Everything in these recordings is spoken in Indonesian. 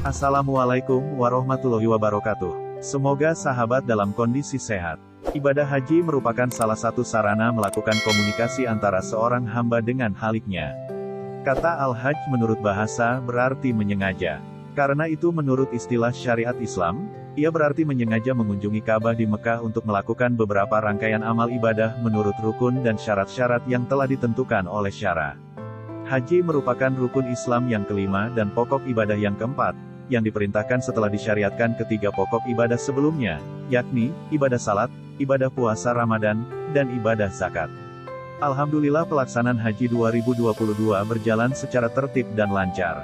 Assalamualaikum warahmatullahi wabarakatuh. Semoga sahabat dalam kondisi sehat. Ibadah haji merupakan salah satu sarana melakukan komunikasi antara seorang hamba dengan Khaliknya. Kata al-hajj menurut bahasa berarti menyengaja. Karena itu menurut istilah syariat Islam, ia berarti menyengaja mengunjungi Ka'bah di Mekah untuk melakukan beberapa rangkaian amal ibadah menurut rukun dan syarat-syarat yang telah ditentukan oleh syara. Haji merupakan rukun Islam yang kelima dan pokok ibadah yang keempat, yang diperintahkan setelah disyariatkan ketiga pokok ibadah sebelumnya, yakni, ibadah salat, ibadah puasa Ramadan, dan ibadah zakat. Alhamdulillah pelaksanaan Haji 2022 berjalan secara tertib dan lancar.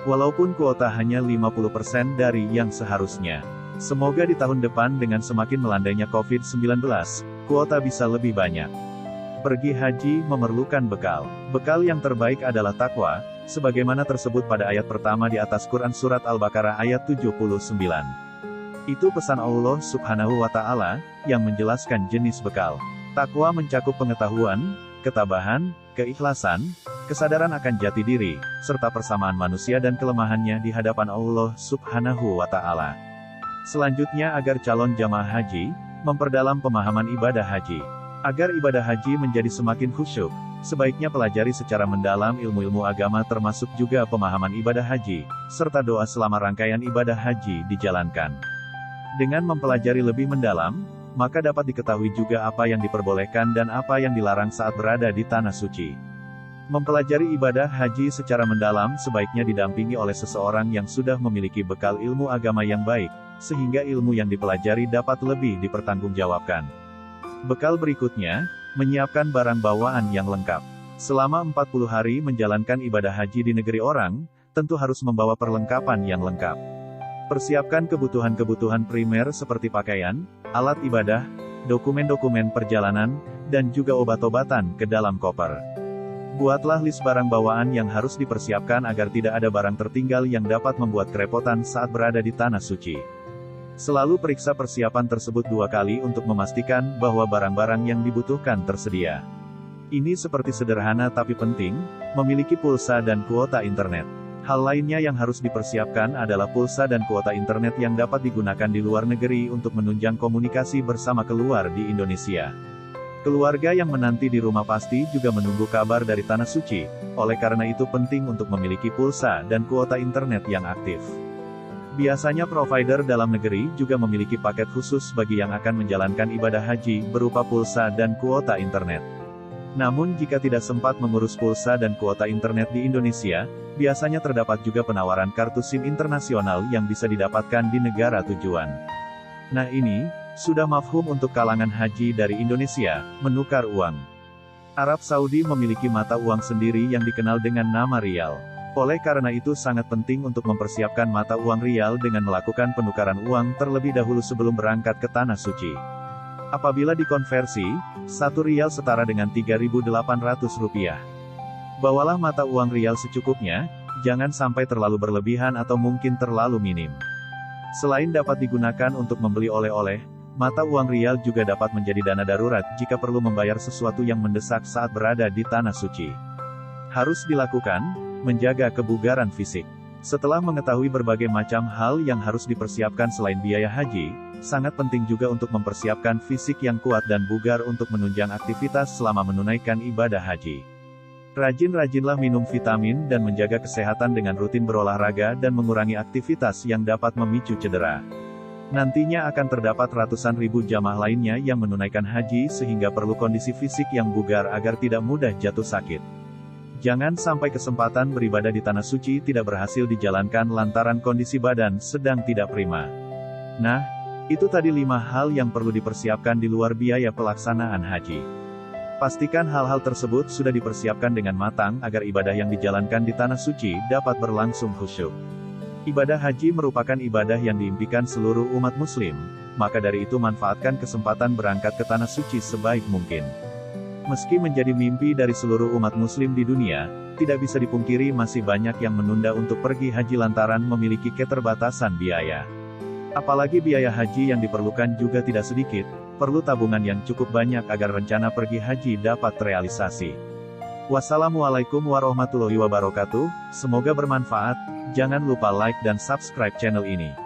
Walaupun kuota hanya 50% dari yang seharusnya. Semoga di tahun depan dengan semakin melandainya COVID-19, kuota bisa lebih banyak. Pergi haji memerlukan bekal. Bekal yang terbaik adalah takwa, sebagaimana tersebut pada ayat pertama di atas Quran Surat Al-Baqarah ayat 79. Itu pesan Allah Subhanahu wa Ta'ala, yang menjelaskan jenis bekal. Takwa mencakup pengetahuan, ketabahan, keikhlasan, kesadaran akan jati diri, serta persamaan manusia dan kelemahannya di hadapan Allah Subhanahu wa Ta'ala. Selanjutnya agar calon jamaah haji, memperdalam pemahaman ibadah haji. Agar ibadah haji menjadi semakin khusyuk, sebaiknya pelajari secara mendalam ilmu-ilmu agama termasuk juga pemahaman ibadah haji, serta doa selama rangkaian ibadah haji dijalankan. Dengan mempelajari lebih mendalam, maka dapat diketahui juga apa yang diperbolehkan dan apa yang dilarang saat berada di tanah suci. Mempelajari ibadah haji secara mendalam sebaiknya didampingi oleh seseorang yang sudah memiliki bekal ilmu agama yang baik, sehingga ilmu yang dipelajari dapat lebih dipertanggungjawabkan. Bekal berikutnya, menyiapkan barang bawaan yang lengkap. Selama 40 hari menjalankan ibadah haji di negeri orang, tentu harus membawa perlengkapan yang lengkap. Persiapkan kebutuhan-kebutuhan primer seperti pakaian, alat ibadah, dokumen-dokumen perjalanan, dan juga obat-obatan ke dalam koper. Buatlah list barang bawaan yang harus dipersiapkan agar tidak ada barang tertinggal yang dapat membuat kerepotan saat berada di tanah suci. Selalu periksa persiapan tersebut 2 kali untuk memastikan bahwa barang-barang yang dibutuhkan tersedia. Ini seperti sederhana tapi penting, memiliki pulsa dan kuota internet. Hal lainnya yang harus dipersiapkan adalah pulsa dan kuota internet yang dapat digunakan di luar negeri untuk menunjang komunikasi bersama keluar di Indonesia. Keluarga yang menanti di rumah pasti juga menunggu kabar dari tanah suci, oleh karena itu penting untuk memiliki pulsa dan kuota internet yang aktif. Biasanya provider dalam negeri juga memiliki paket khusus bagi yang akan menjalankan ibadah haji berupa pulsa dan kuota internet. Namun jika tidak sempat mengurus pulsa dan kuota internet di Indonesia, biasanya terdapat juga penawaran kartu SIM internasional yang bisa didapatkan di negara tujuan. Nah ini, sudah mafhum untuk kalangan haji dari Indonesia, menukar uang. Arab Saudi memiliki mata uang sendiri yang dikenal dengan nama rial. Oleh karena itu sangat penting untuk mempersiapkan mata uang rial dengan melakukan penukaran uang terlebih dahulu sebelum berangkat ke tanah suci. Apabila dikonversi, 1 rial setara dengan Rp3.800. Bawalah mata uang rial secukupnya, jangan sampai terlalu berlebihan atau mungkin terlalu minim. Selain dapat digunakan untuk membeli oleh-oleh, mata uang rial juga dapat menjadi dana darurat jika perlu membayar sesuatu yang mendesak saat berada di tanah suci. Harus dilakukan, menjaga kebugaran fisik. Setelah mengetahui berbagai macam hal yang harus dipersiapkan selain biaya haji, sangat penting juga untuk mempersiapkan fisik yang kuat dan bugar untuk menunjang aktivitas selama menunaikan ibadah haji. Rajin-rajinlah minum vitamin dan menjaga kesehatan dengan rutin berolahraga dan mengurangi aktivitas yang dapat memicu cedera. Nantinya akan terdapat ratusan ribu jamaah lainnya yang menunaikan haji sehingga perlu kondisi fisik yang bugar agar tidak mudah jatuh sakit. Jangan sampai kesempatan beribadah di tanah suci tidak berhasil dijalankan lantaran kondisi badan sedang tidak prima. Nah, itu tadi 5 hal yang perlu dipersiapkan di luar biaya pelaksanaan haji. Pastikan hal-hal tersebut sudah dipersiapkan dengan matang agar ibadah yang dijalankan di tanah suci dapat berlangsung khusyuk. Ibadah haji merupakan ibadah yang diimpikan seluruh umat muslim, maka dari itu manfaatkan kesempatan berangkat ke tanah suci sebaik mungkin. Meski menjadi mimpi dari seluruh umat muslim di dunia, tidak bisa dipungkiri masih banyak yang menunda untuk pergi haji lantaran memiliki keterbatasan biaya. Apalagi biaya haji yang diperlukan juga tidak sedikit, perlu tabungan yang cukup banyak agar rencana pergi haji dapat terrealisasi. Wassalamualaikum warahmatullahi wabarakatuh, semoga bermanfaat. Jangan lupa like dan subscribe channel ini.